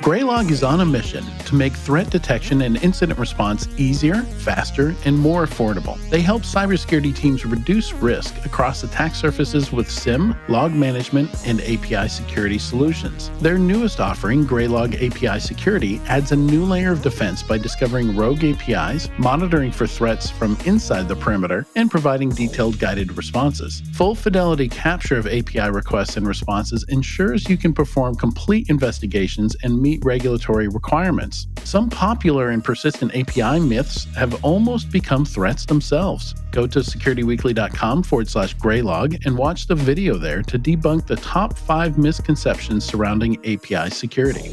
Graylog is on a mission to make threat detection and incident response easier, faster, and more affordable. They help cybersecurity teams reduce risk across attack surfaces with SIM, log management, and API security solutions. Their newest offering, Graylog API Security, adds a new layer of defense by discovering rogue APIs, monitoring for threats from inside the perimeter, and providing detailed guided responses. Full fidelity capture of API requests and responses ensures you can perform complete investigations and meet regulatory requirements. Some popular and persistent API myths have almost become threats themselves. Go to securityweekly.com/Graylog and watch the video there to debunk the top 5 misconceptions surrounding API security.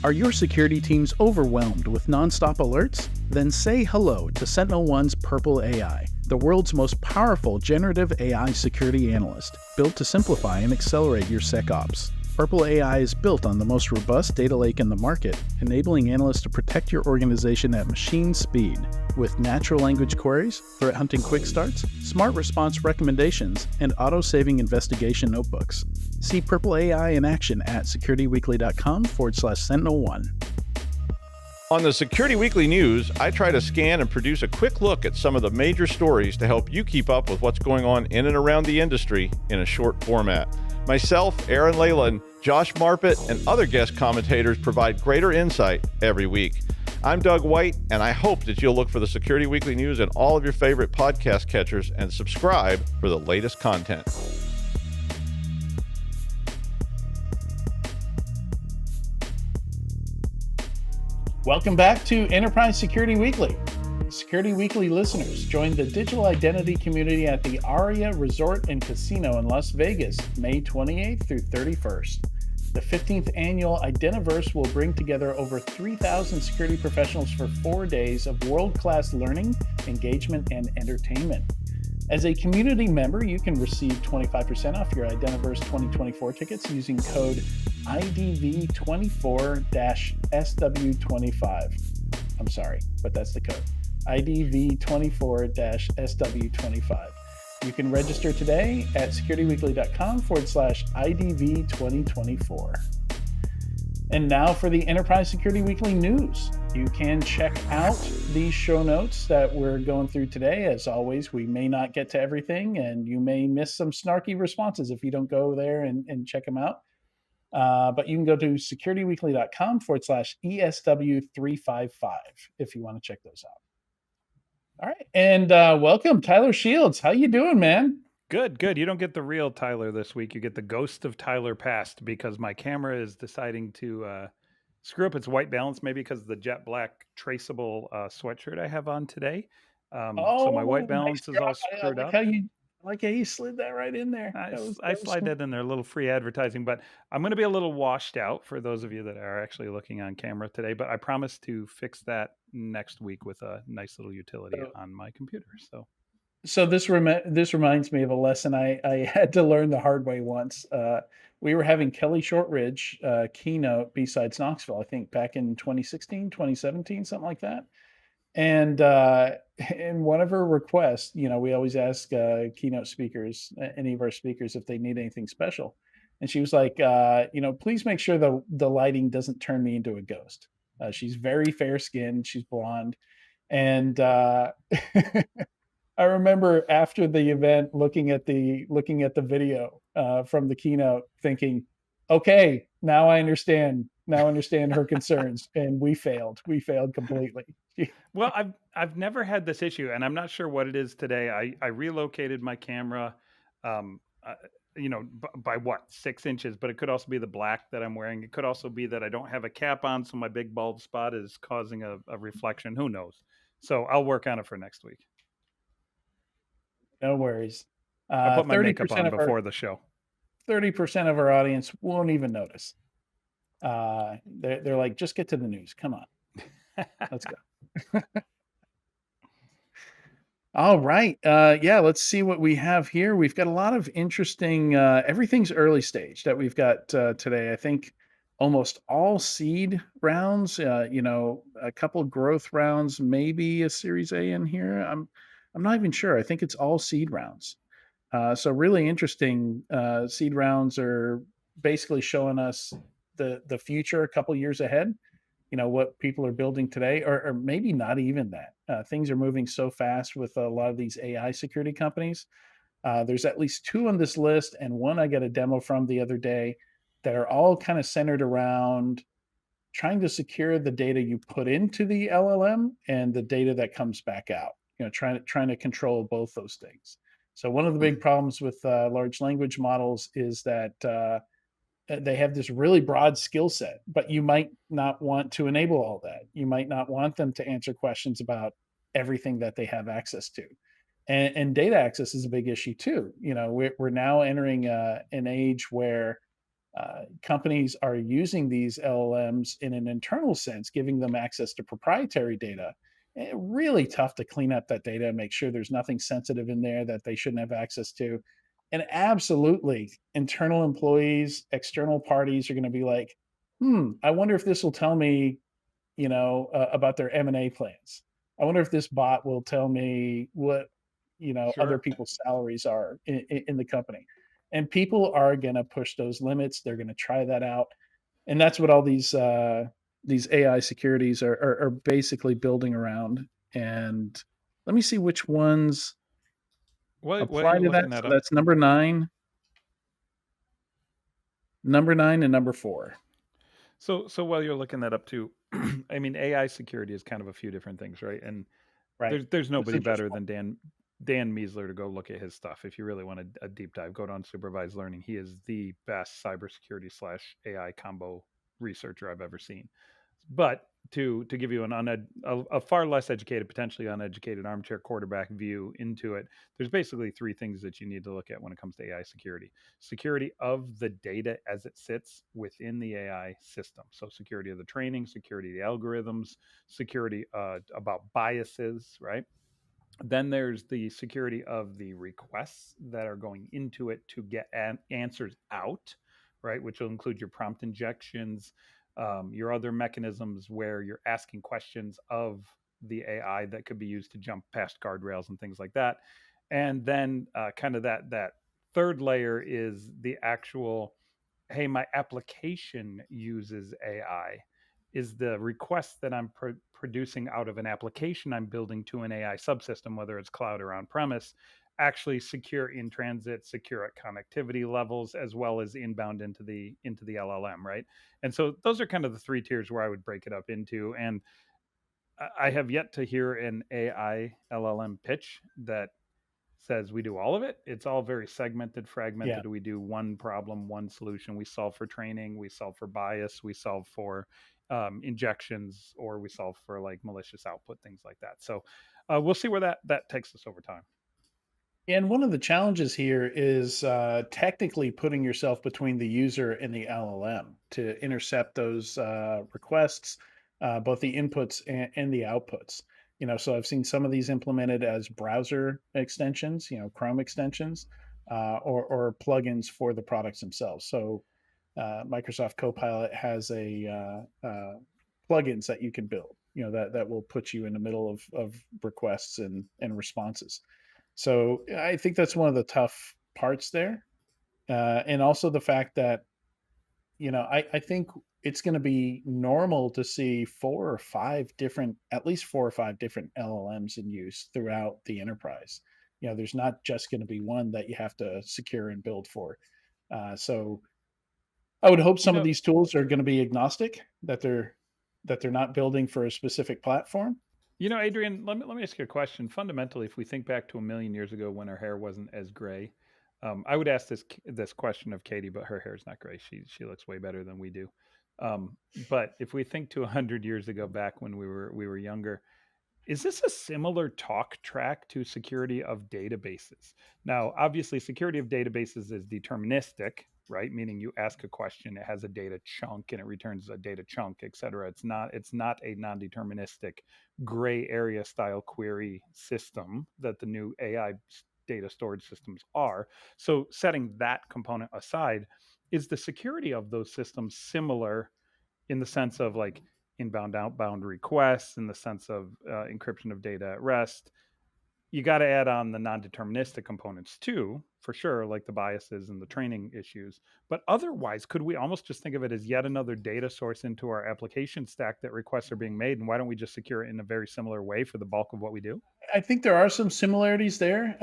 Are your security teams overwhelmed with nonstop alerts? Then say hello to SentinelOne's Purple AI, the world's most powerful generative AI security analyst, built to simplify and accelerate your SecOps. Purple AI is built on the most robust data lake in the market, enabling analysts to protect your organization at machine speed. With natural language queries, threat hunting quick starts, smart response recommendations, and auto-saving investigation notebooks. See Purple AI in action at securityweekly.com/SentinelOne. On the Security Weekly News, I try to scan and produce a quick look at some of the major stories to help you keep up with what's going on in and around the industry in a short format. Myself, Aaron Leyland, Josh Marpet, and other guest commentators provide greater insight every week. I'm Doug White, and I hope that you'll look for the Security Weekly News in all of your favorite podcast catchers and subscribe for the latest content. Welcome back to Enterprise Security Weekly. Security Weekly listeners, join the digital identity community at the Aria Resort and Casino in Las Vegas, May 28th through 31st. The 15th annual Identiverse will bring together over 3,000 security professionals for 4 days of world-class learning, engagement, and entertainment. As a community member, you can receive 25% off your Identiverse 2024 tickets using code IDV24-SW25. I'm sorry, but that's the code. IDV24-SW25. You can register today at securityweekly.com/IDV2024. And now for the Enterprise Security Weekly News. You can check out the show notes that we're going through today. As always, we may not get to everything, and you may miss some snarky responses if you don't go there and check them out. But you can go to securityweekly.com/ESW355 if you want to check those out. All right. And welcome, Tyler Shields. How you doing, man? Good. You don't get the real Tyler this week. You get the ghost of Tyler past because my camera is deciding to screw up its white balance, maybe because of the jet black traceable sweatshirt I have on today. So my white balance nice is all job. I screwed like up. how you slid that right in there. I slide that in there, a little free advertising, but I'm going to be a little washed out for those of you that are actually looking on camera today. But I promise to fix that next week with a nice little utility on my computer. So this reminds me of a lesson I had to learn the hard way once. We were having Kelly Shortridge keynote B-Sides Knoxville, I think back in 2016, 2017, something like that. And in one of her requests, we always ask keynote speakers, any of our speakers, if they need anything special. And she was like, please make sure the lighting doesn't turn me into a ghost. She's very fair skinned. She's blonde. And I remember after the event looking at the video from the keynote thinking, okay, now I understand her concerns. And we failed completely. Well, I've never had this issue, and I'm not sure what it is today. I relocated my camera, by what, 6 inches, but it could also be the black that I'm wearing. It could also be that I don't have a cap on, so my big bald spot is causing a reflection. Who knows? So I'll work on it for next week. No worries. I'll put my makeup on before the show. 30% of our audience won't even notice. They're like, just get to the news. Come on. Let's go. All right. Let's see what we have here. We've got a lot of interesting, everything's early stage that we've got today. I think almost all seed rounds, a couple growth rounds, maybe a Series A in here. I'm not even sure. I think it's all seed rounds. So really interesting. Seed rounds are basically showing us the future a couple years ahead, what people are building today, or maybe not even that. Things are moving so fast with a lot of these AI security companies. There's at least two on this list, and one I got a demo from the other day that are all kind of centered around trying to secure the data you put into the LLM and the data that comes back out. Trying to control both those things. So one of the big problems with large language models is that they have this really broad skill set, but you might not want to enable all that. You might not want them to answer questions about everything that they have access to. And data access is a big issue too. We're now entering an age where companies are using these LLMs in an internal sense, giving them access to proprietary data. Really tough to clean up that data and make sure there's nothing sensitive in there that they shouldn't have access to. And absolutely, internal employees, external parties are going to be like, I wonder if this will tell me, about their M&A plans. I wonder if this bot will tell me what, other Sure. people's salaries are in the company. And people are going to push those limits. They're going to try that out. And that's what all these AI securities are basically building around. And let me see which ones What are apply you to that. looking that So up? that's number nine and number four. So while you're looking that up too, I mean, AI security is kind of a few different things, right? And Right. there's It's nobody better interesting. than Dan Miesler to go look at his stuff. If you really want a deep dive, go to unsupervised learning. He is the best cybersecurity slash AI combo researcher I've ever seen. But to give you a far less educated, potentially uneducated armchair quarterback view into it, there's basically three things that you need to look at when it comes to AI security: security of the data as it sits within the AI system, so security of the training, security of the algorithms, security about biases, right? Then there's the security of the requests that are going into it to get answers out, right? Which will include your prompt injections, your other mechanisms where you're asking questions of the AI that could be used to jump past guardrails and things like that. And then kind of that third layer is the actual, hey, my application uses AI. Is the request that I'm producing out of an application I'm building to an AI subsystem, whether it's cloud or on premise, actually secure in transit, secure at connectivity levels, as well as inbound into the LLM, right? And so those are kind of the three tiers where I would break it up into. And I have yet to hear an AI LLM pitch that says we do all of it. It's all very segmented, Yeah. fragmented. We do one problem, one solution. We solve for training, we solve for bias, we solve for injections, or we solve for like malicious output, things like that. So we'll see where that takes us over time. And one of the challenges here is technically putting yourself between the user and the LLM to intercept those requests, both the inputs and the outputs. So I've seen some of these implemented as browser extensions, Chrome extensions, or plugins for the products themselves. So Microsoft Copilot has plugins that you can build, that will put you in the middle of requests and responses. So I think that's one of the tough parts there. And also the fact that, I think it's going to be normal to see at least four or five different LLMs in use throughout the enterprise. There's not just going to be one that you have to secure and build for. So I would hope You some of know, these tools are going to be agnostic, that they're not building for a specific platform. Adrian, let me ask you a question. Fundamentally, if we think back to a million years ago when our hair wasn't as gray, I would ask this question of Katie, but her hair is not gray. She looks way better than we do. But if we think to 100 years ago, back when we were younger, is this a similar talk track to security of databases? Now, obviously, security of databases is deterministic, right? Meaning you ask a question, it has a data chunk, and it returns a data chunk, et cetera. It's not a non-deterministic gray area style query system that the new AI data storage systems are. So, setting that component aside, is the security of those systems similar in the sense of like inbound outbound requests, in the sense of encryption of data at rest, you got to add on the non-deterministic components too, for sure, like the biases and the training issues. But otherwise, could we almost just think of it as yet another data source into our application stack that requests are being made? And why don't we just secure it in a very similar way for the bulk of what we do? I think there are some similarities there.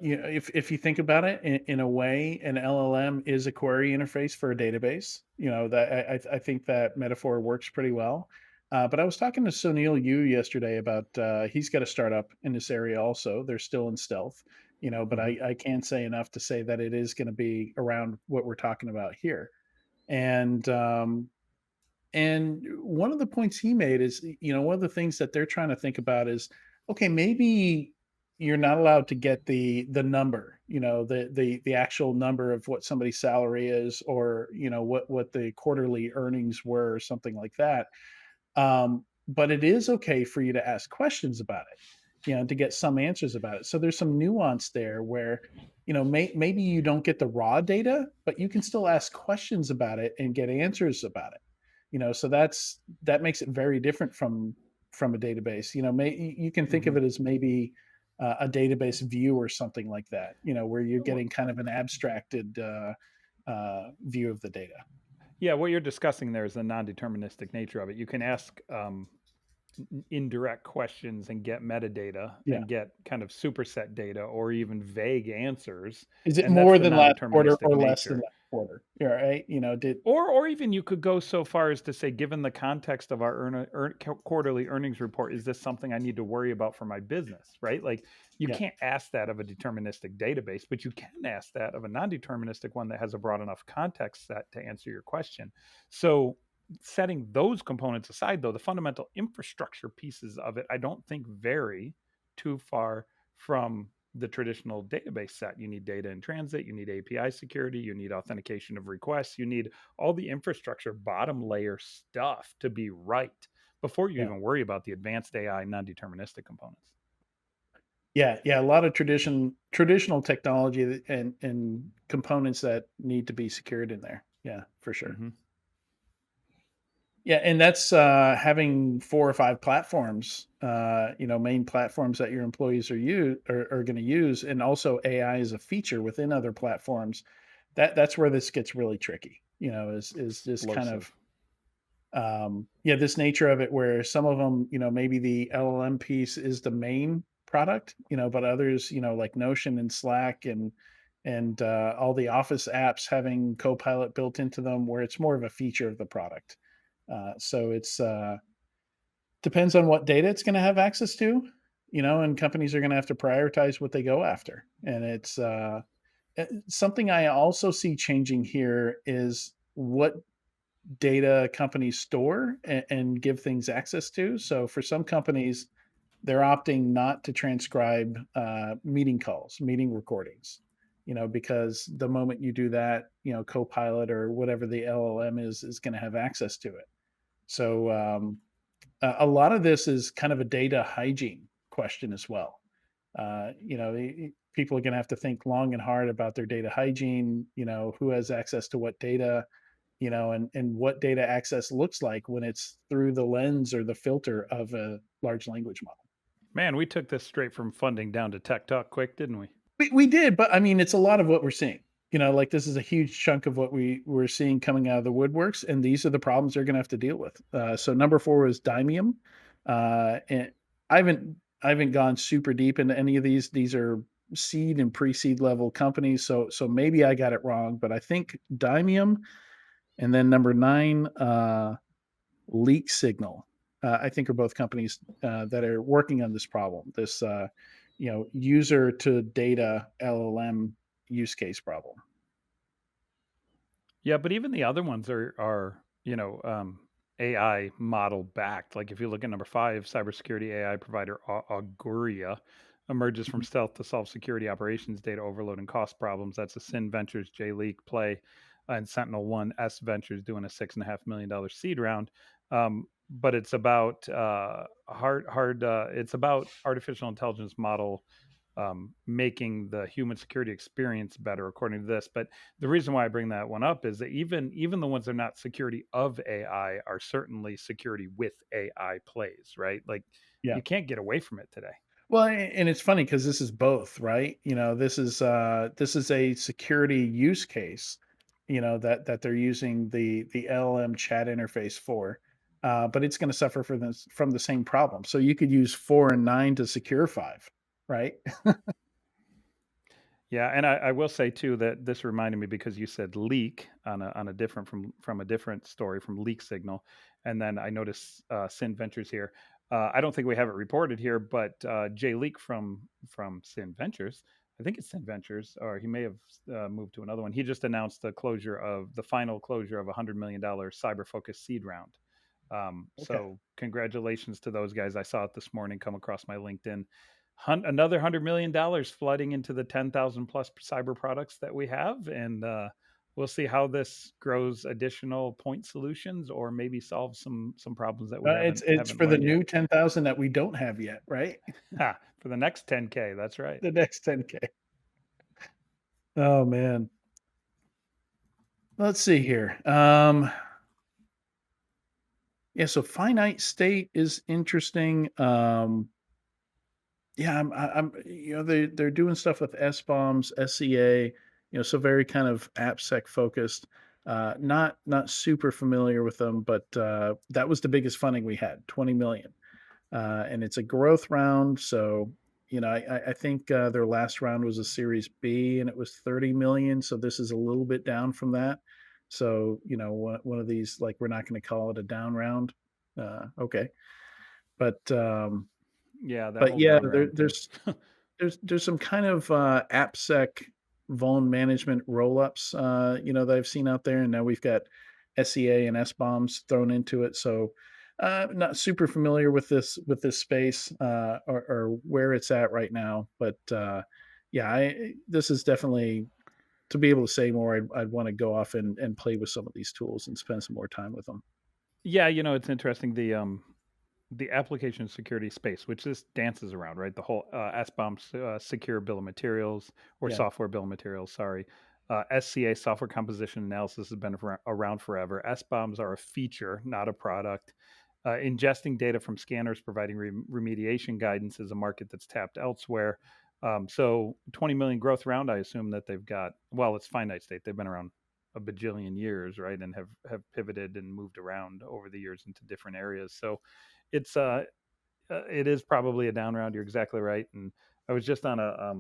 If you think about it in a way, an LLM is a query interface for a database. That I think that metaphor works pretty well. But I was talking to Sunil Yu yesterday about he's got a startup in this area also. They're still in stealth, but Hmm. I can't say enough to say that it is going to be around what we're talking about here. And one of the points he made is, one of the things that they're trying to think about is, okay, maybe you're not allowed to get the number, the actual number of what somebody's salary is, or what the quarterly earnings were, or something like that. But it is okay for you to ask questions about it, to get some answers about it. So there's some nuance there where, maybe you don't get the raw data, but you can still ask questions about it and get answers about it. So that makes it very different from a database. You can think of Hmm. it as maybe a database view or something like that. Where you're getting kind of an abstracted view of the data. Yeah, what you're discussing there is the non-deterministic nature of it. You can ask indirect questions and get metadata Yeah. and get kind of superset data or even vague answers, Is it and that's more the than last quarter non-deterministic or less than nature. last quarter? Yeah, right. Did Or even you could go so far as to say, given the context of our quarterly earnings report, is this something I need to worry about for my business? Right? Like you yeah, can't ask that of a deterministic database, but you can ask that of a non-deterministic one that has a broad enough context set to answer your question. So setting those components aside, though, the fundamental infrastructure pieces of it, I don't think vary too far from the traditional database set. You need data in transit, you need API security, you need authentication of requests, you need all the infrastructure bottom layer stuff to be right before you yeah, even worry about the advanced AI non-deterministic components. yeah. A lot of traditional technology and components that need to be secured in there. Yeah, for sure. Hmm. Yeah, and that's having 4 or 5 platforms, main platforms that your employees are going to use, and also AI as a feature within other platforms. That's where this gets really tricky. Is just kind of Explosive. yeah, this nature of it where some of them, maybe the LLM piece is the main product, but others, like Notion and Slack and all the Office apps having Copilot built into them, where it's more of a feature of the product. So it's depends on what data it's going to have access to, and companies are going to have to prioritize what they go after. And it's something I also see changing here is what data companies store and give things access to. So for some companies, they're opting not to transcribe meeting calls, meeting recordings, because the moment you do that, Copilot or whatever the LLM is going to have access to it. So a lot of this is kind of a data hygiene question as well. People are going to have to think long and hard about their data hygiene. Who has access to what data, and what data access looks like when it's through the lens or the filter of a large language model. Man, we took this straight from funding down to tech talk quick, didn't we? We did, but I mean, it's a lot of what we're seeing. Like this is a huge chunk of what we're seeing coming out of the woodworks, and these are the problems they're going to have to deal with. So number 4 was Dymium, and I haven't gone super deep into any of these. These are seed and pre-seed level companies, so maybe I got it wrong, but I think Dymium, and then number 9, Leak Signal, I think are both companies that are working on this problem. This user to data LLM use case problem. Yeah, but even the other ones are AI model backed. Like if you look at number 5, cybersecurity AI provider Auguria emerges from Mhm. stealth to solve security operations, data overload, and cost problems. That's a Sin Ventures J Leak play, and Sentinel One S Ventures doing a $6.5 million seed round. But it's about hard. It's about artificial intelligence model making the human security experience better, according to this. But the reason why I bring that one up is that even the ones that are not security of AI are certainly security with AI plays, right? Like Yeah. you can't get away from it today. Well, and it's funny because this is both, right? This is a security use case, that they're using the LLM chat interface for, but it's going to suffer from the same problem. So you could use 4 and 9 to secure 5, right? Yeah, and I will say too that this reminded me because you said leak on a different from a different story from Leak Signal, and then I noticed Sin Ventures here. I don't think we have it reported here, but Jay Leak from Sin Ventures, I think it's Sin Ventures, or he may have moved to another one. He just announced the final closure of $100 million cyber focused seed round. Okay. So congratulations to those guys. I saw it this morning come across my LinkedIn. Another $100 million flooding into the 10,000 plus cyber products that we have, and we'll see how this grows additional point solutions, or maybe solve some problems that we It's haven't for the learned yet. new 10,000 that we don't have yet, right? Ha, for the next 10K, that's right. The next 10K. Oh man. Let's see here. Yeah, so finite state is interesting. Yeah, I'm they're doing stuff with S bombs, SCA, so very kind of AppSec focused. Not super familiar with them, but that was the biggest funding we had, 20 million. And it's a growth round, so I think their last round was a Series B, and it was 30 million. So this is a little bit down from that. So one of these, like, we're not going to call it a down round. Okay, but Yeah, that but whole yeah, down round thing. there's some kind of AppSec vuln management rollups, that I've seen out there, and now we've got SEA and S bombs thrown into it. So, not super familiar with this space, or where it's at right now. But yeah, this is definitely, to be able to say more. I'd want to go off and play with some of these tools and spend some more time with them. Yeah, it's interesting the application security space, which this dances around, right? The whole SBOM, secure bill of materials, or Yeah, software bill of materials, sorry. SCA, software composition analysis, has been around forever. SBOMs are a feature, not a product. Ingesting data from scanners, providing remediation guidance, is a market that's tapped elsewhere. So 20 million growth round, I assume that they've got, well, it's finite state. They've been around a bajillion years, right? And have pivoted and moved around over the years into different areas. So it's it is probably a down round. You're exactly right. And I was just on a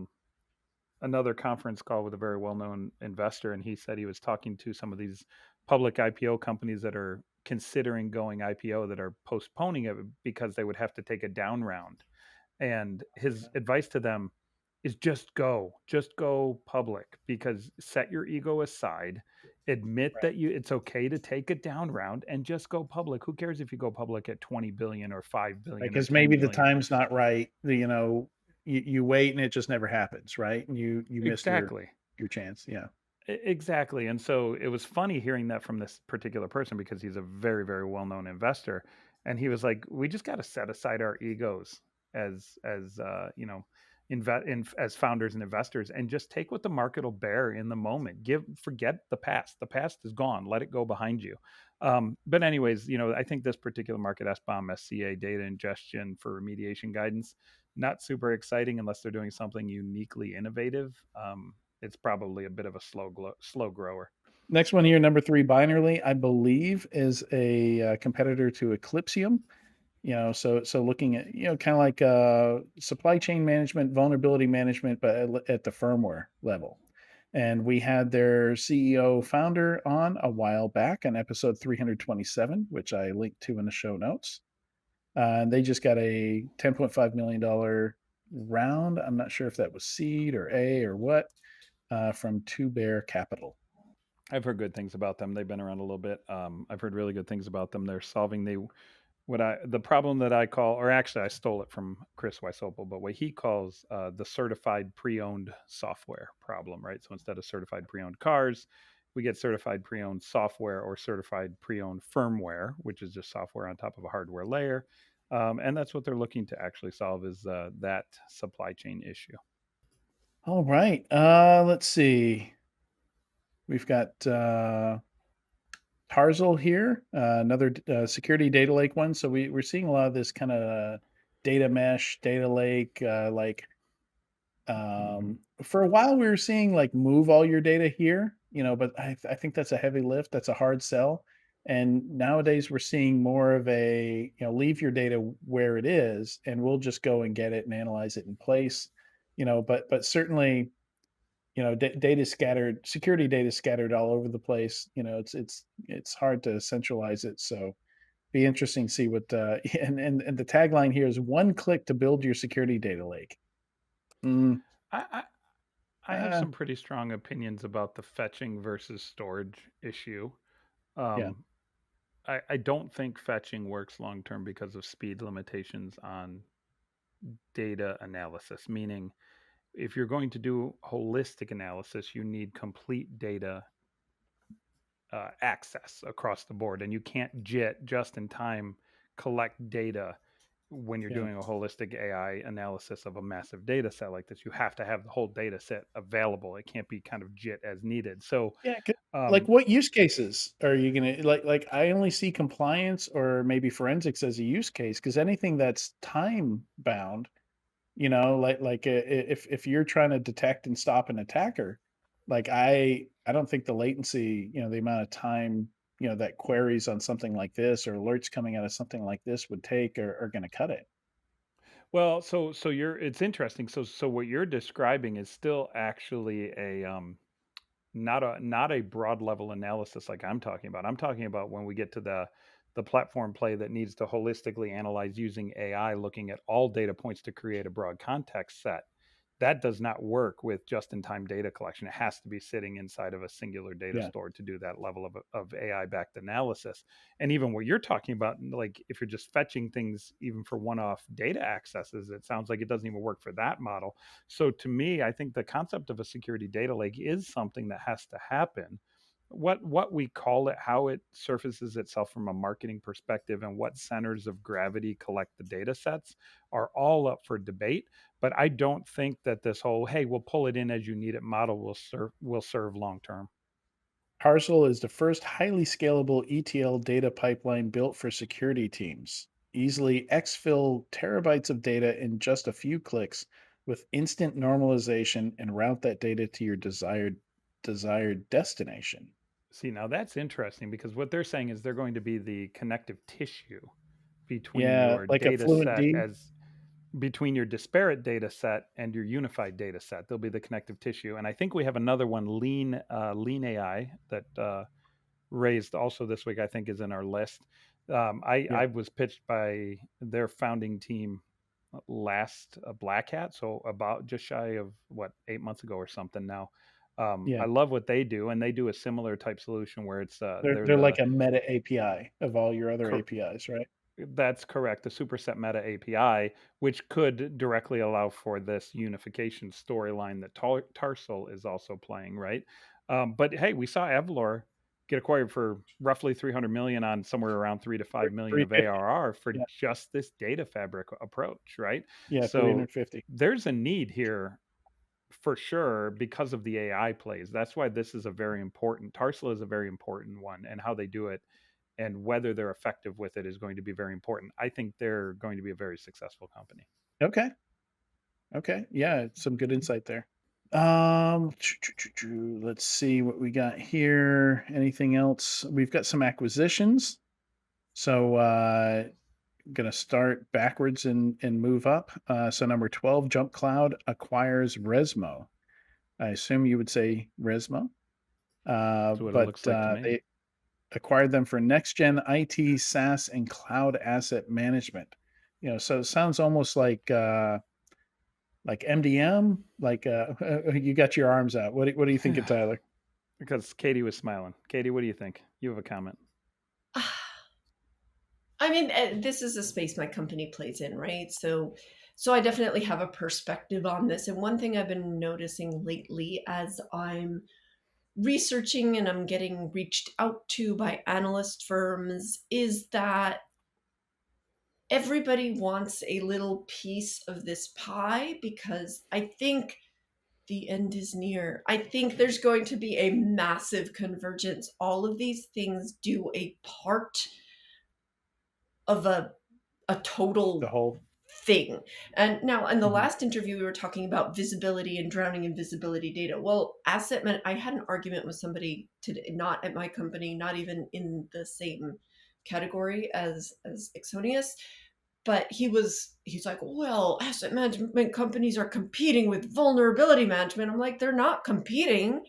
another conference call with a very well known investor, and he said he was talking to some of these public IPO companies that are considering going IPO, that are postponing it because they would have to take a down round. And his advice to them is just go public, because set your ego aside, admit right. that it's okay to take a down round, and just go public. Who cares if you go public at 20 billion or 5 billion or Because 10 maybe the billion? time's not right. You wait and it just never happens, right? And you miss Exactly. your chance. Yeah. Exactly. And so it was funny hearing that from this particular person, because he's a very, very well-known investor. And he was like, we just got to set aside our egos as as founders and investors, and just take what the market will bear in the moment. Forget the past. The past is gone. Let it go behind you. But anyways, I think this particular market, SBOM, SCA, data ingestion for remediation guidance, not super exciting unless they're doing something uniquely innovative. It's probably a bit of a slow grower. Next one here, number 3, Binarly, I believe, is a competitor to Eclipsium. So looking at, kind of like supply chain management, vulnerability management, but at the firmware level. And we had their CEO founder on a while back on episode 327, which I linked to in the show notes. And they just got a $10.5 million round. I'm not sure if that was seed or A or what, from Two Bear Capital. I've heard good things about them. They've been around a little bit. I've heard really good things about them. They're solving the problem that I call, or actually I stole it from Chris Weisopel, but what he calls the certified pre-owned software problem, right? So instead of certified pre-owned cars, we get certified pre-owned software, or certified pre-owned firmware, which is just software on top of a hardware layer. And that's what they're looking to actually solve, is that supply chain issue. All right. Let's see. We've got Tarzal here, another security data lake one. So we're seeing a lot of this kind of data mesh, data lake, for a while we were seeing like move all your data here, but I think that's a heavy lift. That's a hard sell. And nowadays we're seeing more of a, leave your data where it is and we'll just go and get it and analyze it in place. But certainly, data scattered, security data scattered all over the place. It's hard to centralize it. So be interesting to see what and the tagline here is one click to build your security data lake. Mm, I, I I have uh, some pretty strong opinions about the fetching versus storage issue. yeah, Um, I don't think fetching works long term because of speed limitations on data analysis, meaning if you're going to do holistic analysis, you need complete data access across the board, and you can't just in time collect data when you're yeah. doing a holistic AI analysis of a massive data set like this. You have to have the whole data set available. It can't be kind of JIT as needed. So, Yeah, 'cau like, um, what use cases are you gonna I only see compliance or maybe forensics as a use case because anything that's time bound, if you're trying to detect and stop an attacker, I don't think the latency, the amount of time, that queries on something like this or alerts coming out of something like this would take are gonna cut it. well, so you're it's interesting. So what you're describing is still actually a not a broad level analysis like I'm talking about. I'm talking about when we get to the platform play that needs to holistically analyze using AI, looking at all data points to create a broad context set. That does not work with just-in-time data collection. It has to be sitting inside of a singular data Yeah, store to do that level of AI-backed analysis. And even what you're talking about, like if you're just fetching things even for one-off data accesses, it sounds like it doesn't even work for that model. So to me, I think the concept of a security data lake is something that has to happen. What we call it, how it surfaces itself from a marketing perspective, and what centers of gravity collect the data sets are all up for debate. But I don't think that this whole "hey, we'll pull it in as you need it" model will serve long term. Parcel is the first highly scalable ETL data pipeline built for security teams. Easily exfil terabytes of data in just a few clicks with instant normalization and route that data to your desired destination. See, now that's interesting because what they're saying is they're going to be the connective tissue between Yeah, your like a data fluent set D. as between your disparate data set and your unified data set. They'll be the connective tissue. And I think we have another one, Lean AI, that raised also this week. I think is in our list. I Yeah, was pitched by their founding team last Black Hat, so about just shy of what 8 months ago or something now. I yeah. love what they do, and they do a similar type solution where it's They're they're they're like the a meta API of all your other APIs, right? that's correct. The superset meta API, which could directly allow for this unification storyline that Tarsal is also playing, right? But hey, we saw Evlor get acquired for roughly 300 million on somewhere around 3 to 5 million of 350. ARR for Yeah, just this data fabric approach, right? yeah, So 350. there's a need here for sure because of the AI plays. That's why this is a very important. Tarsal is a very important one, and how they do it and whether they're effective with it is going to be very important. I think they're going to be a very successful company. Okay. Okay. Yeah, some good insight there. Let's see what we got here. Anything else? We've got some acquisitions. So gonna start backwards and move up. So number 12, Jump Cloud acquires Resmo. I assume you would say Resmo. That's what it But looks like to me. they acquired them for next gen IT, SaaS, and cloud asset management. So it sounds almost like MDM, you got your arms out. What do you think of Tyler? Because Katie was smiling. Katie, what do you think? You have a comment. I mean, this is a space my company plays in, right? So I definitely have a perspective on this. And one thing I've been noticing lately as I'm researching and I'm getting reached out to by analyst firms is that everybody wants a little piece of this pie because I think the end is near. I think there's going to be a massive convergence. All of these things do a part of a The total whole. thing. And now in the Mhm. last interview, we were talking about visibility and drowning in visibility data. Well, I had an argument with somebody today, not at my company, not even in the same category as Exonius, but he's like, well, asset management companies are competing with vulnerability management. I'm like, they're not competing,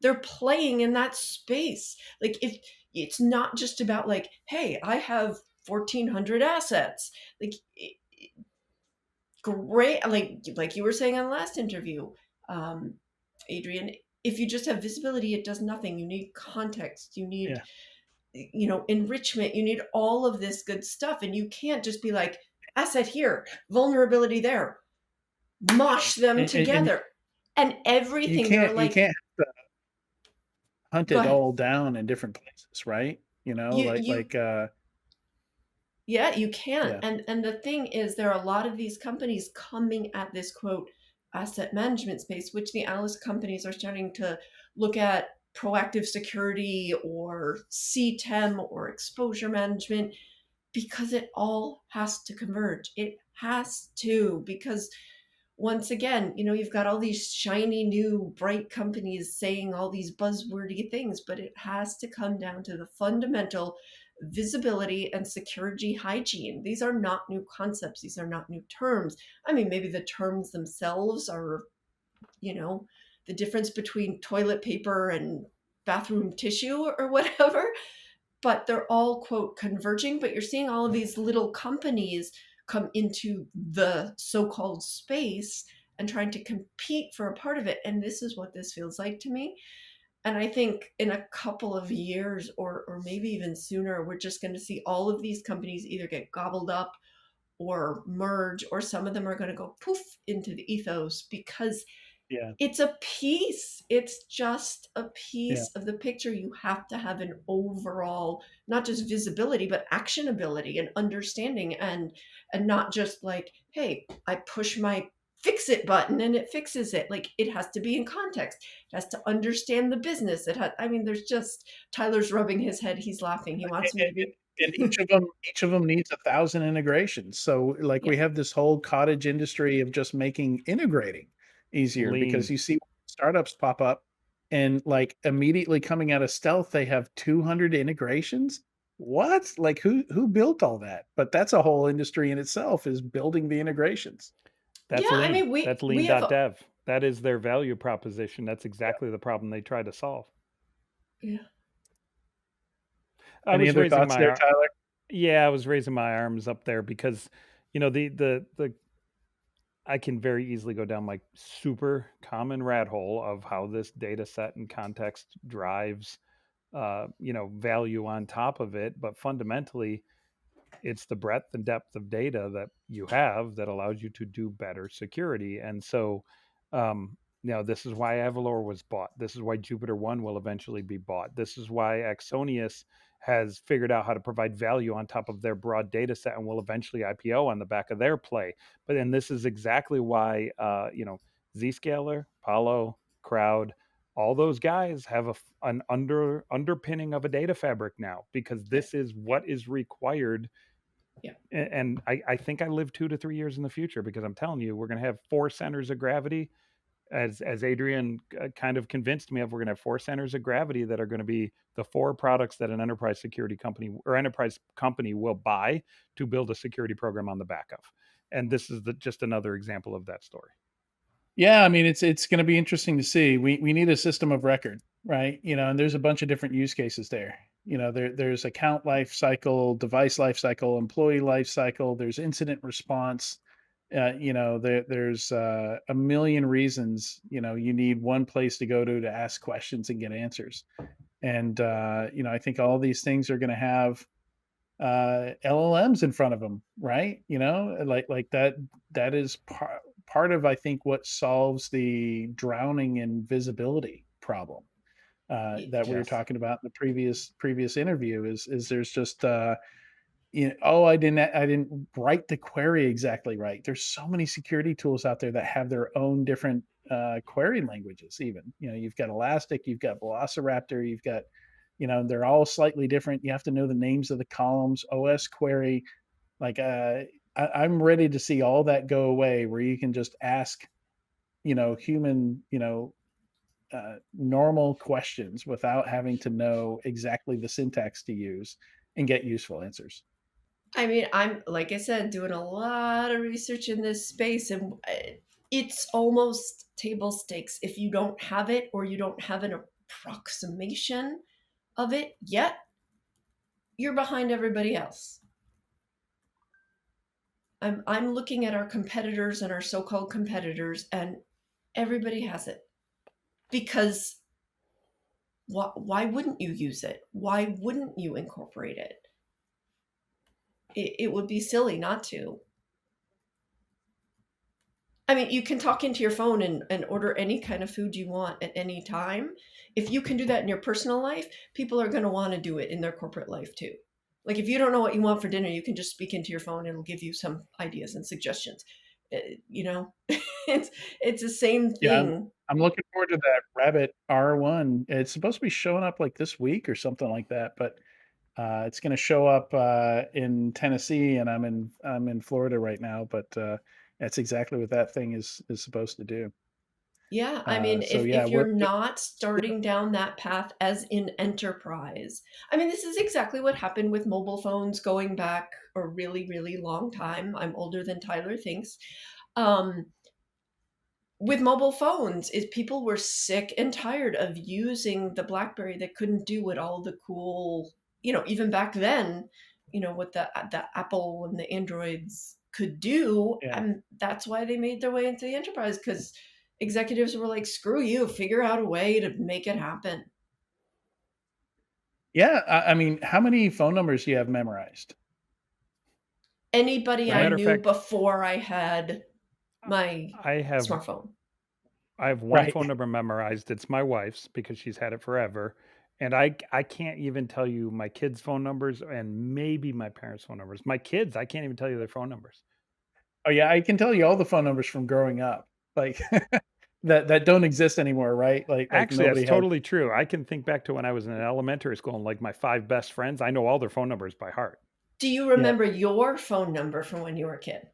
they're playing in that space. Like, if it's not just about like, hey, I have 1,400 assets, like, great, like you were saying on the last interview, um, Adrian, if you just have visibility, it does nothing. You need context, you need, Yeah. enrichment, you need all of this good stuff, and you can't just be like, asset here, vulnerability there, mosh them And together, and you everything they're can't you like, can't hunt go it ahead. all down in different places, right? you you Yeah, you can. Yeah. And the thing is, there are a lot of these companies coming at this quote asset management space, which the analyst companies are starting to look at proactive security or CTEM or exposure management, because it all has to converge. It has to, because once again, you've got all these shiny new bright companies saying all these buzzwordy things, but it has to come down to the fundamental visibility and security hygiene. These are not new concepts, these are not new terms. I mean, maybe the terms themselves are, you know, the difference between toilet paper and bathroom tissue or whatever, but they're all quote converging. But you're seeing all of these little companies come into the so-called space and trying to compete for a part of it, and this is what this feels like to me. And I think in a couple of years, or maybe even sooner, we're just going to see all of these companies either get gobbled up or merge, or some of them are going to go poof into the ethos, because Yeah. it's a piece. It's just a Yeah. piece of the picture. You have to have an overall, not just visibility, but actionability and understanding, and not just like, hey, I push my fix it button and it fixes it. Like, it has to be in context. It has to understand the business. I mean, there's just, Tyler's rubbing his head. He's laughing. He wants me to be. And each of them needs 1,000 integrations. So, like, Yeah. we have this whole cottage industry of just making integrating easier, because Lean. you see startups pop up and, like, immediately coming out of stealth, they have 200 integrations. What? Like, who built all that? But that's a whole industry in itself, is building the integrations. That's Yeah. I lean. mean, we That's we have. lean.dev. That is their value proposition. That's exactly the problem they try to solve. Yeah. I Any was other raising thoughts my there, ar- Tyler? Yeah, I was raising my arms up there because the I can very easily go down like super common rat hole of how this data set and context drives value on top of it, but fundamentally it's the breadth and depth of data that you have that allows you to do better security. And so, this is why Avalor was bought. This is why Jupiter One will eventually be bought. This is why Axonius has figured out how to provide value on top of their broad data set and will eventually IPO on the back of their play. But then this is exactly why, Zscaler, Palo, Crowd, all those guys have an underpinning of a data fabric now, because Yeah. this is what is required. Yeah. And I think I live 2 to 3 years in the future, because I'm telling you, we're going to have four centers of gravity, as Adrian kind of convinced me of. We're going to have four centers of gravity that are going to be the four products that an enterprise security company or enterprise company will buy to build a security program on the back of. And this is just another example of that story. Yeah, I mean, it's gonna be interesting to see. We need a system of record, right? And there's a bunch of different use cases there. There's account life cycle, device life cycle, employee life cycle, there's incident response. There's a million reasons, you need one place to go to ask questions and get answers. And I think all these things are gonna have LLMs in front of them, right? Like that is part of, I think, what solves the drowning in visibility problem that we were Yes. talking about in the previous interview. Is there's just oh, I didn't write the query exactly right. There's so many security tools out there that have their own different query languages. Even you've got Elastic, you've got Velociraptor, you've got they're all slightly different. You have to know the names of the columns. OS query, like I'm ready to see all that go away, where you can just ask, human, normal questions without having to know exactly the syntax to use and get useful answers. I mean, I'm, like I said, doing a lot of research in this space, and it's almost table stakes. If you don't have it, or you don't have an approximation of it yet, you're behind everybody else. I'm looking at our competitors and our so-called competitors, and everybody has it. Because why wouldn't you use it? Why wouldn't you incorporate it? It would be silly not to. I mean, you can talk into your phone and order any kind of food you want at any time. If you can do that in your personal life, people are going to want to do it in their corporate life too. Like, if you don't know what you want for dinner, you can just speak into your phone and it'll give you some ideas and suggestions. You know, it's the same Yeah, thing. I'm looking forward to that Rabbit R1. It's supposed to be showing up like this week or something like that, but it's going to show up in Tennessee, and I'm in Florida right now. But that's exactly what that thing is supposed to do. Yeah, I mean, So yeah, if you're what? not Yeah, starting down that path as in enterprise, I mean, this is exactly what happened with mobile phones going back a really, really long time. I'm older than Tyler thinks. Um, with mobile phones, is people were sick and tired of using the BlackBerry that couldn't do what all the cool, even back then, what the Apple and the Androids could do, yeah, and that's why they made their way into the enterprise, because executives were like, "Screw you, figure out a way to make it happen." yeah. I mean, how many phone numbers do you have memorized? Anybody I Matter Right, of knew fact, before I had my I have smartphone. I have one right. phone number memorized. It's my wife's because she's had it forever. And I can't even tell you my kids' phone numbers and maybe my parents' phone numbers. My kids, I can't even tell you their phone numbers. Oh yeah, I can tell you all the phone numbers from growing up, like that don't exist anymore, right? Like Actually, that's nobody has. totally true. I can think back to when I was in elementary school and like my 5 best friends, I know all their phone numbers by heart. Do you Yeah, remember your phone number from when you were a kid?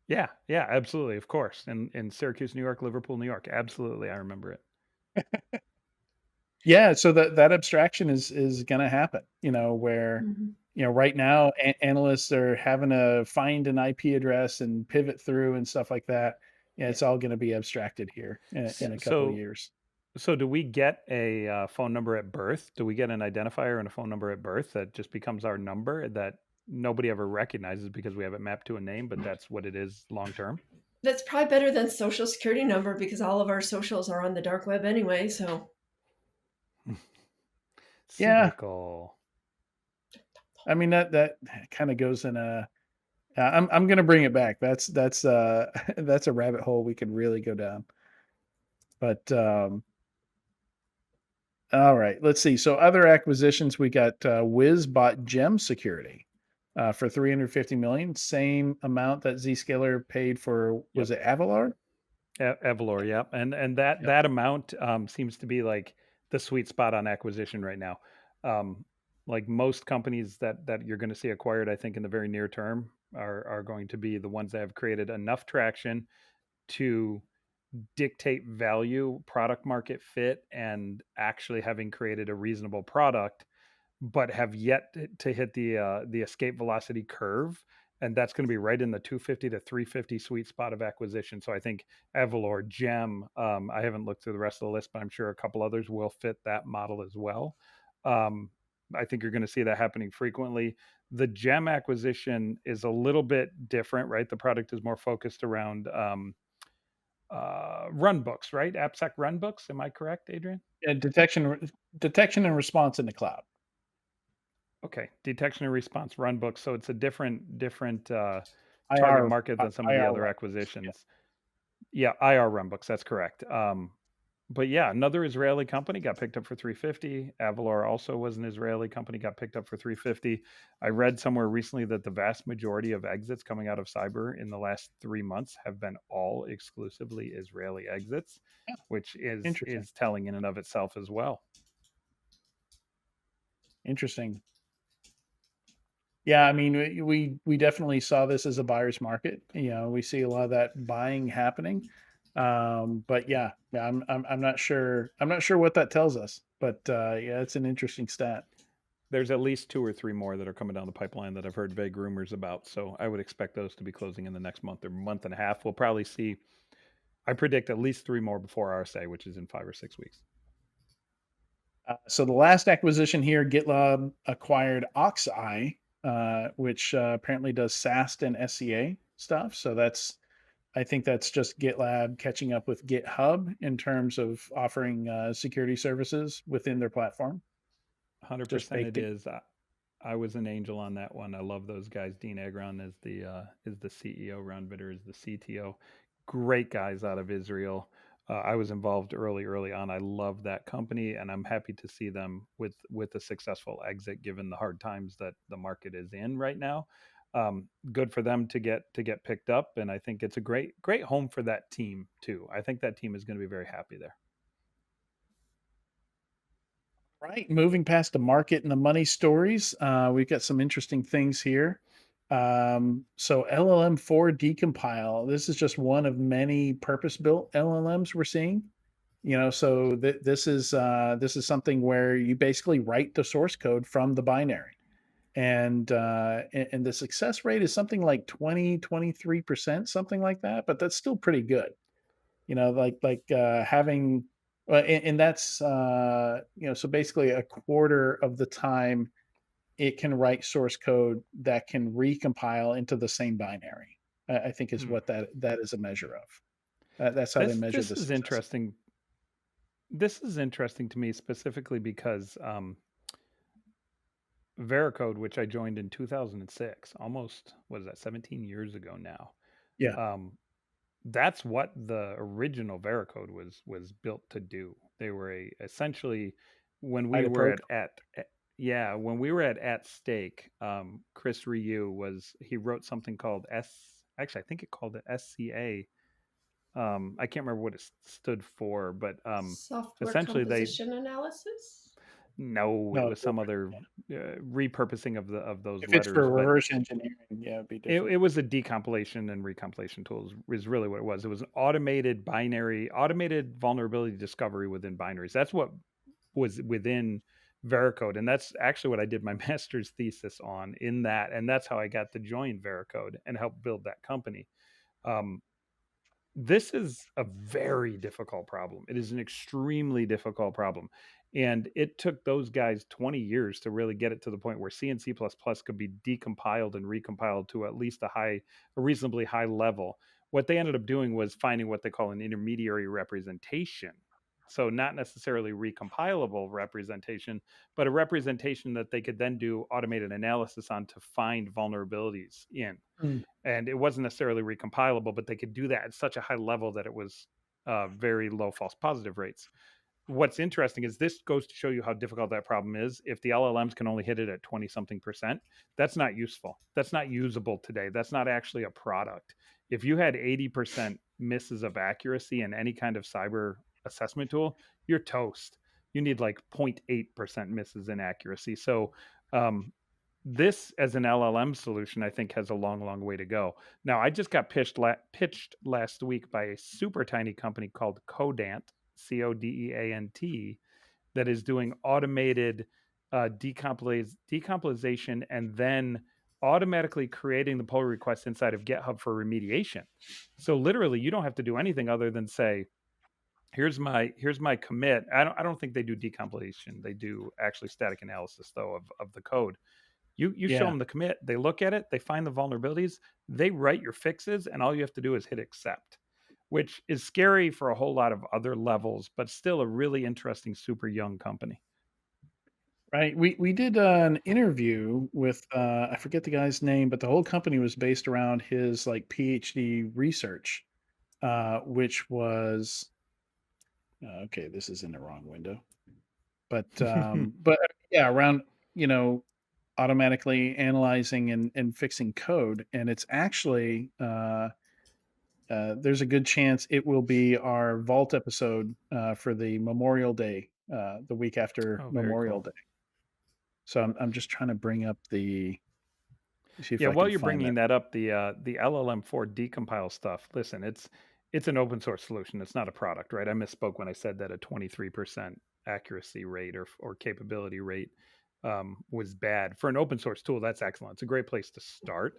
Yeah, yeah, absolutely, of course. In Syracuse, New York, Liverpool, New York. Absolutely, I remember it. yeah. So that abstraction is going to happen. Where Mhm. right now analysts are having to find an IP address and pivot through and stuff like that. Yeah, Yeah. it's all going to be abstracted here Yeah, in a couple of so years. so do we get a phone number at birth? Do we get an identifier and a phone number at birth that just becomes our number that nobody ever recognizes because we have it mapped to a name, but that's what it is long term? That's probably better than social security number, because all of our socials are on the dark web anyway. So Yeah, Cynical. I mean that kind of goes in a. I'm gonna bring it back. That's that's a rabbit hole we could really go down. But all right, let's see. So other acquisitions, we got Wiz bought Gem Security for 350 million, same amount that Zscaler paid for. Yep. Was it Avalar? Evalor, yeah, and that Yep. that amount seems to be like the sweet spot on acquisition right now. Um, like most companies that you're going to see acquired, I think in the very near term are going to be the ones that have created enough traction to dictate value, product market fit, and actually having created a reasonable product but have yet to hit the escape velocity curve, and that's going to be right in the 250 to 350 sweet spot of acquisition. So I think Evalor, Gem, I haven't looked through the rest of the list, but I'm sure a couple others will fit that model as well. Um, I think you're going to see that happening frequently. The Gem acquisition is a little bit different, right? The product is more focused around run books, right? AppSec run books. Am I correct, Adrian? Yeah, detection and response in the cloud. Okay, detection and response run books. So it's a different target IR market than some of the IR other runbooks. Yeah. acquisitions. Yeah, IR run books. That's correct. But yeah, another Israeli company got picked up for 350. Avalor also was an Israeli company, got picked up for 350. I read somewhere recently that the vast majority of exits coming out of cyber in the last 3 months have been all exclusively Israeli exits, Yeah, which is interesting. is telling in and of itself as well. Interesting. Yeah, I mean, we definitely saw this as a buyer's market. You know, we see a lot of that buying happening. But yeah, I'm not sure. I'm not sure what that tells us. But yeah, it's an interesting stat. There's at least 2 or 3 more that are coming down the pipeline that I've heard vague rumors about. So I would expect those to be closing in the next month or month and a half. We'll probably see. I predict at least 3 more before RSA, which is in 5 or 6 weeks. So the last acquisition here, GitLab acquired otti, which apparently does SAST and SCA stuff. So I think that's just GitLab catching up with GitHub in terms of offering security services within their platform. Just 100% baked it in. is. I was an angel on that one. I love those guys. Dean Agron is the CEO. Ron Vitter is the CTO. Great guys out of Israel. I was involved early on. I love that company, and I'm happy to see them with a successful exit, given the hard times that the market is in right now. Good for them to get picked up, and I think it's a great home for that team too. I think that team is going to be very happy there. Right. Moving past the market and the money stories, we've got some interesting things here. So LLM4 decompile. This is just one of many purpose-built LLMs we're seeing. You know, so this is something where you basically write the source code from the binary. And the success rate is something like 23%, something like that, but that's still pretty good. You know, having well, and that's you know, so basically a quarter of the time it can write source code that can recompile into the same binary. I think is Hmm. what that is a measure of. That's how they This measure this the is success. interesting. This is interesting to me specifically because Veracode, which I joined in 2006, almost what is that, 17 years ago now. Yeah, Um, that's what the original Veracode was built to do. They were essentially when we write a were protocol. yeah, when we were at stake, Chris Ryu he wrote something called actually I think it called it SCA. I can't remember what it stood for, but Software essentially they composition analysis. no, it No, was some other repurposing of those if it's for letters, but reverse engineering, yeah, it'd be different. it was a decompilation and recompilation tools is really what it was. It was an automated vulnerability discovery within binaries. That's what was within Veracode, and that's actually what I did my master's thesis on in that, and that's how I got to join Veracode and help build that company. Um, this is a very difficult problem. It is an extremely difficult problem. And it took those guys 20 years to really get it to the point where C and C++ could be decompiled and recompiled to at least a reasonably high level. What they ended up doing was finding what they call an intermediary representation. So not necessarily recompilable representation, but a representation that they could then do automated analysis on to find vulnerabilities in, Mm. and it wasn't necessarily recompilable, but they could do that at such a high level that it was very low false positive rates. What's interesting is this goes to show you how difficult that problem is. If the LLMs can only hit it at 20 something percent, that's not useful. That's not usable today. That's not actually a product. If you had 80% misses of accuracy in any kind of cyber assessment tool, you're toast. You need like 0.8% misses in accuracy. So um, this as an LLM solution, I think, has a long way to go. Now, I just got pitched last week by a super tiny company called Codant, Codeant, that is doing automated decompilation and then automatically creating the pull request inside of GitHub for remediation. So literally, you don't have to do anything other than say, here's my commit. I don't think they do decompilation. They do actually static analysis though of the code. You show Yeah. them the commit, they look at it, they find the vulnerabilities, they write your fixes, and all you have to do is hit accept, which is scary for a whole lot of other levels, but still a really interesting, super young company. Right. We did an interview with I forget the guy's name, but the whole company was based around his like PhD research, which was okay. This is in the wrong window, but yeah, around you know automatically analyzing and fixing code, and it's actually there's a good chance it will be our Vault episode for the Memorial Day, the week after Oh, very Memorial cool. Day. So I'm just trying to bring up See if Yeah, I while can you're find bringing that. that up, the LLM4 decompile stuff. Listen, it's an open source solution. It's not a product, right? I misspoke when I said that a 23% accuracy rate or capability rate was bad for an open source tool. That's excellent. It's a great place to start.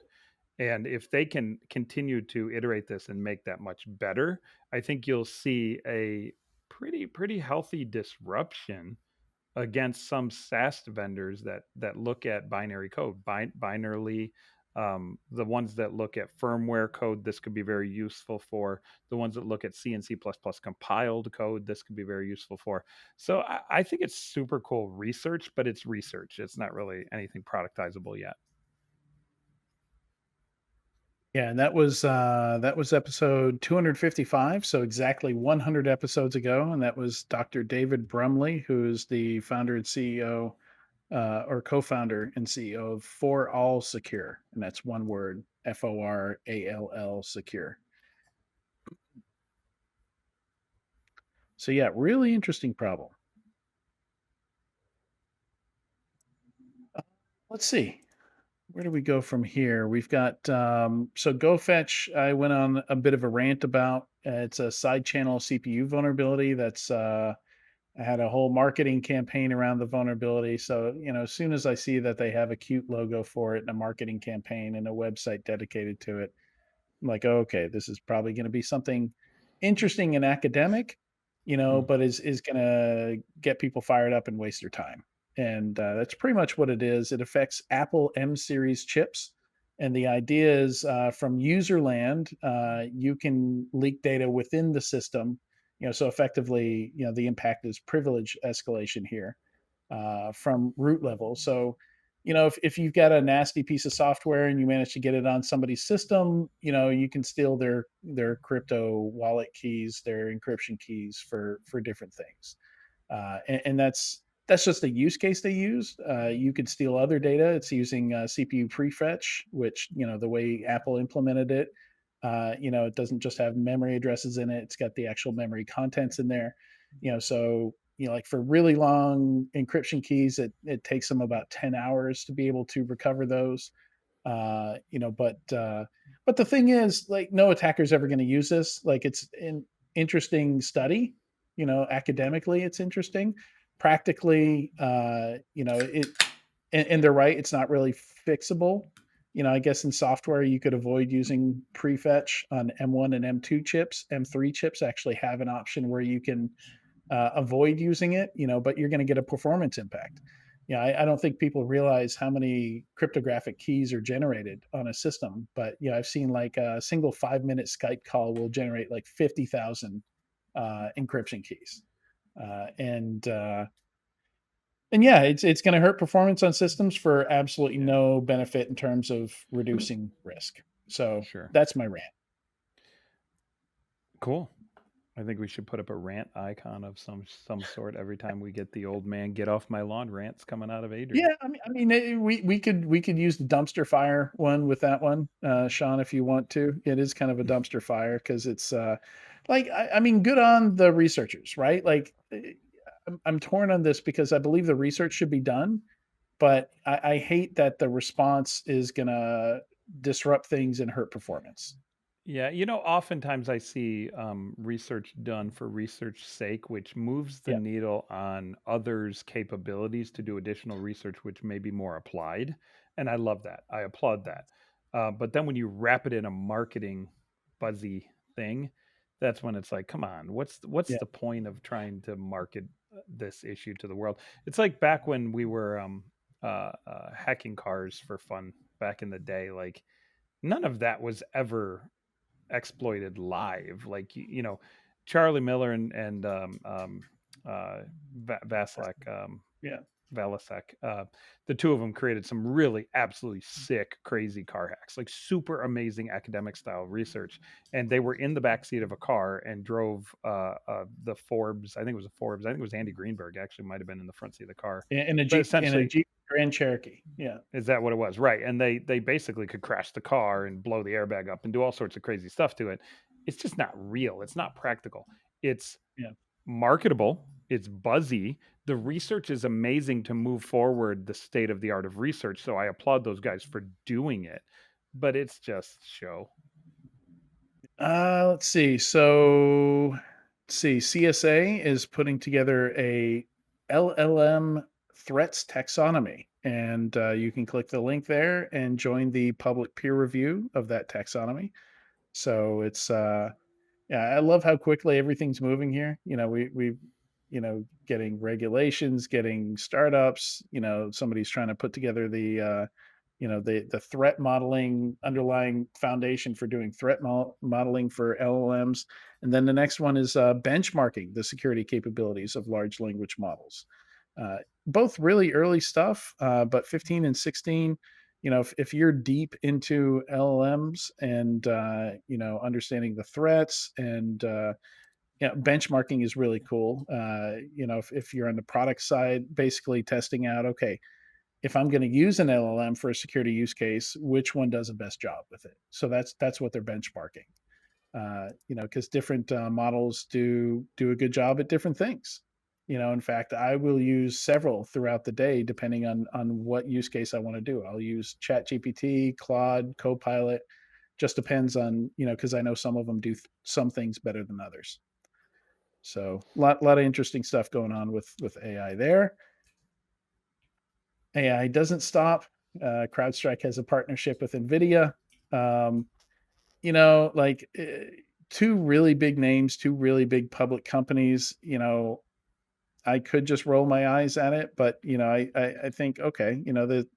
And if they can continue to iterate this and make that much better, I think you'll see a pretty healthy disruption against some SaaS vendors that look at binary code, binarily. The ones that look at firmware code, this could be very useful for. The ones that look at C and C++ compiled code, this could be very useful for. So I think it's super cool research, but it's research. It's not really anything productizable yet. Yeah, and that was episode 255, so exactly 100 episodes ago, and that was Dr. David Brumley, who is the founder and CEO, or co-founder and CEO of For All Secure, and that's one word, FORALL Secure. So yeah, really interesting problem. Let's see. Where do we go from here? We've got so GoFetch. I went on a bit of a rant about. It's a side channel CPU vulnerability. I had a whole marketing campaign around the vulnerability. So as soon as I see that they have a cute logo for it and a marketing campaign and a website dedicated to it, I'm like, oh, okay, this is probably going to be something interesting and academic, Mm. but is going to get people fired up and waste their time. And that's pretty much what it is. It affects Apple M series chips. And the idea is from user land, you can leak data within the system. So effectively, the impact is privilege escalation here from root level. So if you've got a nasty piece of software and you manage to get it on somebody's system, you can steal their crypto wallet keys, their encryption keys for different things. And that's just a use case they use. You could steal other data. It's using CPU prefetch, which the way Apple implemented it, it doesn't just have memory addresses in it. It's got the actual memory contents in there. So like for really long encryption keys, it takes them about 10 hours to be able to recover those. But the thing is, like, no attacker's ever going to use this. Like, it's an interesting study. Academically, it's interesting. Practically, and they're right. It's not really fixable. I guess in software you could avoid using prefetch on M1 and M2 chips. M3 chips actually have an option where you can avoid using it, but you're going to get a performance impact. I don't think people realize how many cryptographic keys are generated on a system, but I've seen like a single 5-minute Skype call will generate like 50,000 encryption keys, and yeah, it's going to hurt performance on systems for absolutely no benefit in terms of reducing risk. So Sure. that's my rant. Cool. I think we should put up a rant icon of some sort every time we get the old man get off my lawn rants coming out of Adrian. Yeah, I mean, we could use the dumpster fire one with that one, Sean, if you want to. It is kind of a dumpster fire because it's like I mean, good on the researchers, right? Like, I'm torn on this because I believe the research should be done, but I hate that the response is gonna disrupt things and hurt performance. Yeah, oftentimes I see research done for research's sake, which moves the Yeah, needle on others' capabilities to do additional research, which may be more applied. And I love that. I applaud that. But then when you wrap it in a marketing buzzy thing, that's when it's like, come on, what's yeah, the point of trying to market this issue to the world? It's like back when we were hacking cars for fun back in the day. Like none of that was ever exploited live. Like Charlie Miller and Vaslak, yeah. Valasek, the two of them created some really absolutely sick, crazy car hacks, like super amazing academic style research. And they were in the backseat of a car and drove the Forbes. I think it was a Forbes. I think it was Andy Greenberg actually might have been in the front seat of the car. In a But Jeep essentially, Grand Cherokee. Yeah, is that what it was? Right. And they basically could crash the car and blow the airbag up and do all sorts of crazy stuff to it. It's just not real. It's not practical. It's yeah, marketable. it's buzzy. The research is amazing to move forward the state of the art of research. So I applaud those guys for doing it, but it's just show. Let's see. So, let's see. CSA is putting together a LLM threats taxonomy, and you can click the link there and join the public peer review of that taxonomy. So it's yeah, I love how quickly everything's moving here. Getting regulations, getting startups. Somebody's trying to put together the threat modeling underlying foundation for doing threat modeling for LLMs, and then the next one is benchmarking the security capabilities of large language models. Both really early stuff, but 15 and 16. If you're deep into LLMs and understanding the threats and benchmarking is really cool. If you're on the product side, basically testing out, okay, if I'm going to use an LLM for a security use case, which one does the best job with it? So that's what they're benchmarking. Because different models do a good job at different things. In fact, I will use several throughout the day depending on what use case I want to do. I'll use ChatGPT, Claude, Copilot. Just depends on because I know some of them do some things better than others. So lot of interesting stuff going on with AI there. AI doesn't stop. CrowdStrike has a partnership with NVIDIA. Um, like two really big names, two really big public companies. I could just roll my eyes at it, but I think okay, that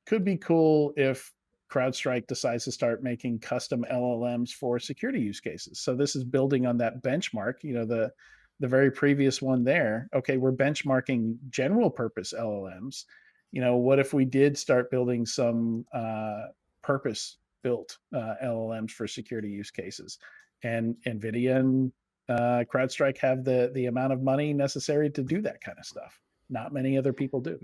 could be cool if CrowdStrike decides to start making custom LLMs for security use cases. So this is building on that benchmark. The very previous one there. Okay, we're benchmarking general purpose LLMs. What if we did start building some purpose built LLMs for security use cases? And NVIDIA and CrowdStrike have the amount of money necessary to do that kind of stuff. Not many other people do.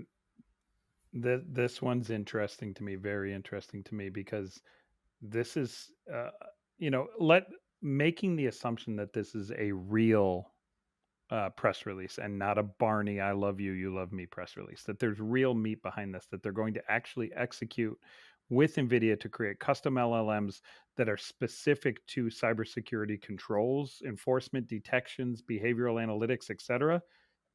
This one's interesting to me, very interesting to me, because this is, let making the assumption that this is a real press release and not a Barney, I love you, you love me press release, that there's real meat behind this, that they're going to actually execute with NVIDIA to create custom LLMs that are specific to cybersecurity controls, enforcement, detections, behavioral analytics, etc.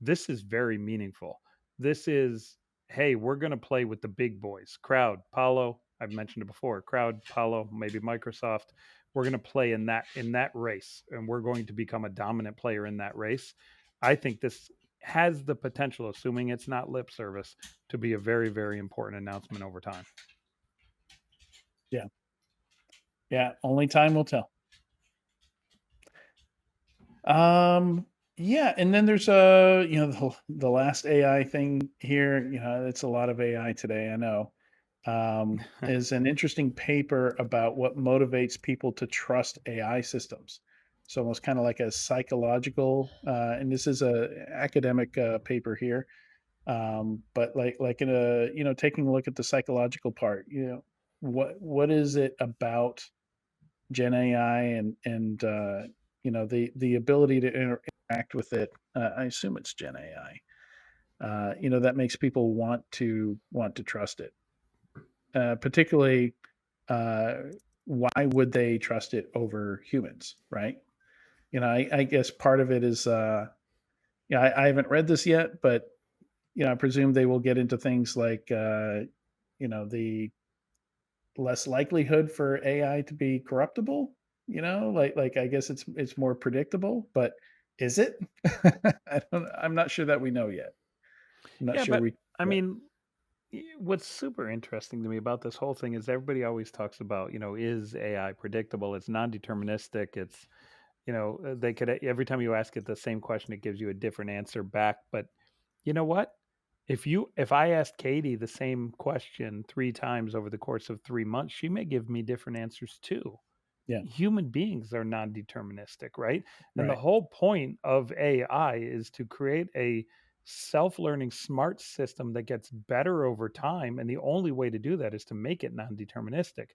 This is very meaningful. This is, hey, we're going to play with the big boys. Crowd, Palo, I've mentioned it before. Crowd, Palo, maybe Microsoft. We're going to play in that race, and we're going to become a dominant player in that race. I think this has the potential, assuming it's not lip service, to be a very, very important announcement over time. Yeah. Yeah, only time will tell. Yeah, and then there's the last AI thing here. It's a lot of AI today. I know. Is an interesting paper about what motivates people to trust AI systems. So almost kind of like a psychological, and this is a academic paper here. But like in a taking a look at the psychological part. What is it about Gen AI and the ability to interact with it. I assume it's Gen AI. That makes people want to trust it. Particularly, uh, why would they trust it over humans, right? I guess part of it is, I haven't read this yet, but I presume they will get into things like, the less likelihood for AI to be corruptible, like I guess it's more predictable, but is it? I'm not sure that we know yet. I'm not Yeah, sure but we I yeah, mean, what's super interesting to me about this whole thing is everybody always talks about, is AI predictable? It's non-deterministic. It's, they could, every time you ask it the same question, it gives you a different answer back. But you know what? If I asked Katie the same question 3 times over the course of 3 months, she may give me different answers too. yeah, Human beings are non-deterministic, right? And the right, whole point of AI is to create a self-learning smart system that gets better over time, and the only way to do that is to make it non-deterministic.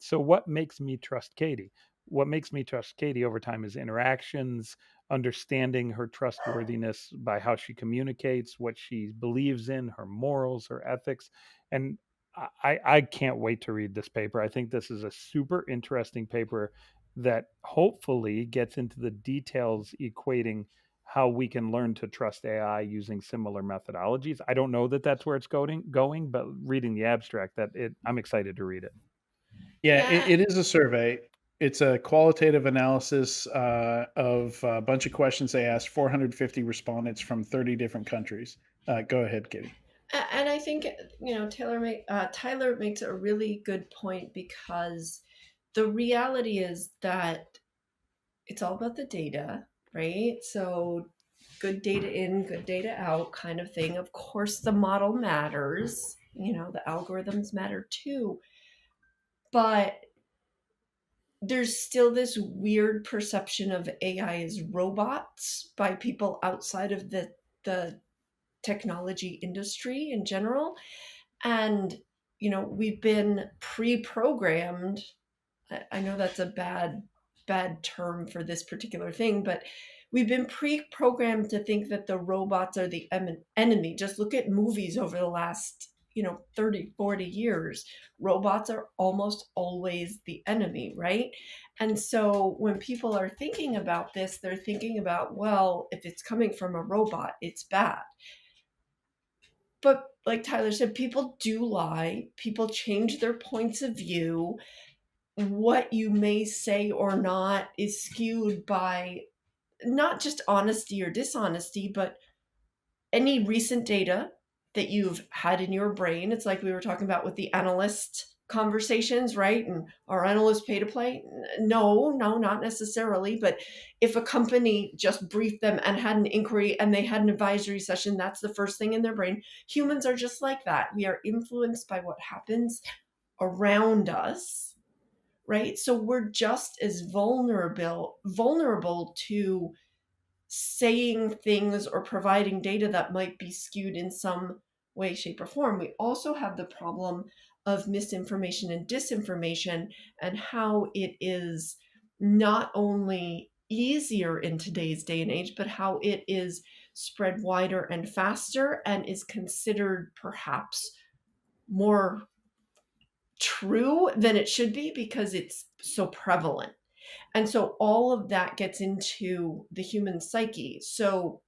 So what makes me trust Katie? What makes me trust Katie over time is interactions, understanding her trustworthiness by how she communicates, what she believes in, her morals, her ethics. And I can't wait to read this paper. I think this is a super interesting paper that hopefully gets into the details equating how we can learn to trust AI using similar methodologies. I don't know that that's where it's going, but reading the abstract, I'm excited to read it. Yeah, Yeah. it is a survey. It's a qualitative analysis of a bunch of questions they asked 450 respondents from 30 different countries. Go ahead, Katie. And I think, Tyler makes a really good point, because the reality is that it's all about the data, right? So good data in, good data out kind of thing. Of course, the model matters, the algorithms matter too. But there's still this weird perception of AI as robots by people outside of the technology industry in general. And, we've been pre-programmed. I know that's a bad term for this particular thing, but we've been pre-programmed to think that the robots are the enemy. Just look at movies over the last 30, 40 years. Robots are almost always the enemy, right? And so when people are thinking about this, they're thinking about, well, if it's coming from a robot, it's bad. But like Tyler said, people do lie, people change their points of view. What you may say or not is skewed by not just honesty or dishonesty, but any recent data that you've had in your brain. It's like we were talking about with the analyst conversations, right? And are analysts pay to play? No, not necessarily. But if a company just briefed them and had an inquiry and they had an advisory session, that's the first thing in their brain. Humans are just like that. We are influenced by what happens around us, right? So we're just as vulnerable to saying things or providing data that might be skewed in some way, shape, or form. We also have the problem of misinformation and disinformation, and how it is not only easier in today's day and age, but how it is spread wider and faster and is considered perhaps more true than it should be because it's so prevalent. And so all of that gets into the human psyche. So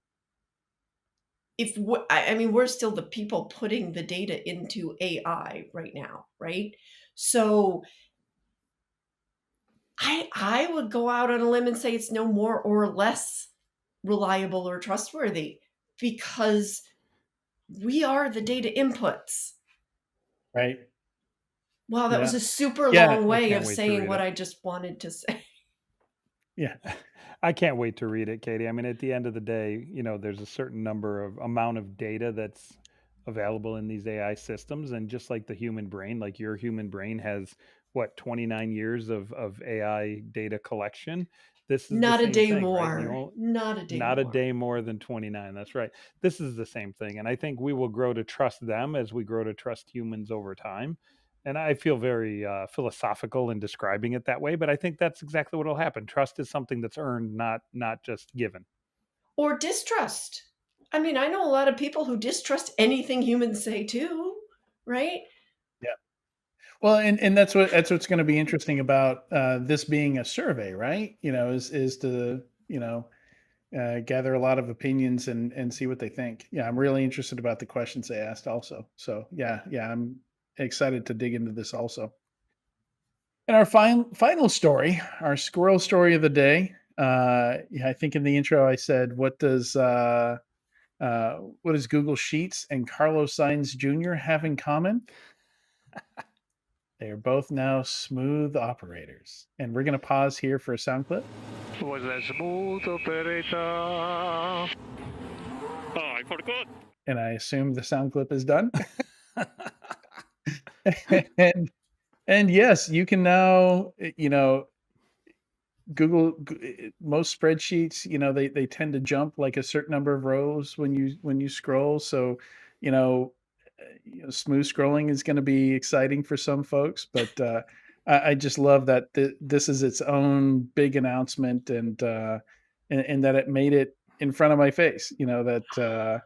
we're still the people putting the data into AI right now, right? So I would go out on a limb and say it's no more or less reliable or trustworthy, because we are the data inputs. Right. Wow, that was Yeah. a super Yeah. long way can't of wait to saying read what it. I just wanted to say. Yeah. I can't wait to read it, Katie. I mean, at the end of the day, there's a certain amount of data that's available in these AI systems. And just like the human brain, like your human brain has what, 29 years of AI data collection. This is the Not a same day thing, right? more. Not a day Not a more. day more than 29. That's right. This is the same thing. And I think we will grow to trust them as we grow to trust humans over time. And I feel very philosophical in describing it that way, but I think that's exactly what will happen. Trust is something that's earned, not just given. Or distrust. I mean, I know a lot of people who distrust anything humans say too, right? Yeah. Well, and that's what's going to be interesting about this being a survey, right? Is to gather a lot of opinions and see what they think. Yeah, I'm really interested about the questions they asked also. So yeah, I'm excited to dig into this also. And our final story, our squirrel story of the day. Yeah, I think in the intro I said, what does Google Sheets and Carlos Sainz Jr. have in common? They are both now smooth operators. And we're going to pause here for a sound clip. Was a smooth operator. Oh, I forgot. And I assume the sound clip is done. and yes, you can now, most spreadsheets, they tend to jump like a certain number of rows when you scroll. So, smooth scrolling is going to be exciting for some folks, but I just love that this is its own big announcement, and that it made it in front of my face. That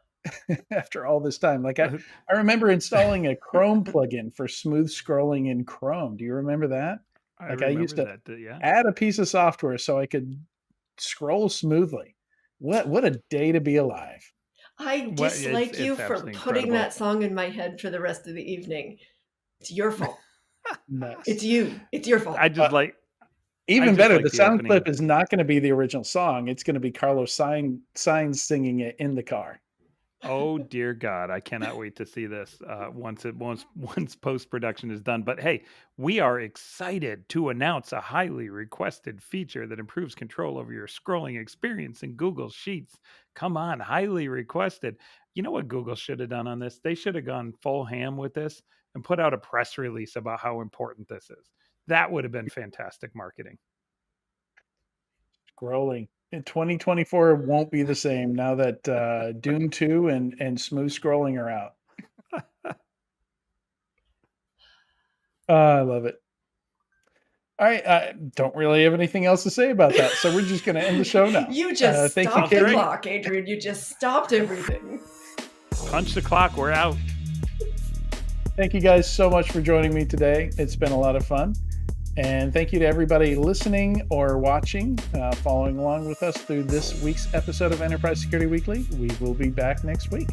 after all this time, like I remember installing a Chrome plugin for smooth scrolling in Chrome. Do you remember that? I Like I used remember to that. Yeah. add a piece of software so I could scroll smoothly. What a day to be alive. I Well, dislike you it's for absolutely putting incredible. that song in my head for the rest of the evening. It's your fault. Nuts. It's you. It's your fault. I just like Even just better, like the the sound opening. clip is not gonna be the original song. It's gonna be Carlos Sainz singing it in the car. Oh dear God, I cannot wait to see this once post production is done. But hey, we are excited to announce a highly requested feature that improves control over your scrolling experience in Google Sheets. Come on, highly requested. You know what Google should have done on this? They should have gone full ham with this and put out a press release about how important this is. That would have been fantastic marketing. Scrolling. In 2024 won't be the same now that Doom 2 and smooth scrolling are out. I love it. All right, I don't really have anything else to say about that, so we're just going to end the show now. You just thank you, stopped the Katie. clock, Adrian. You just stopped everything. Punch the clock. We're out. Thank you guys so much for joining me today. It's been a lot of fun. And thank you to everybody listening or watching, following along with us through this week's episode of Enterprise Security Weekly. We will be back next week.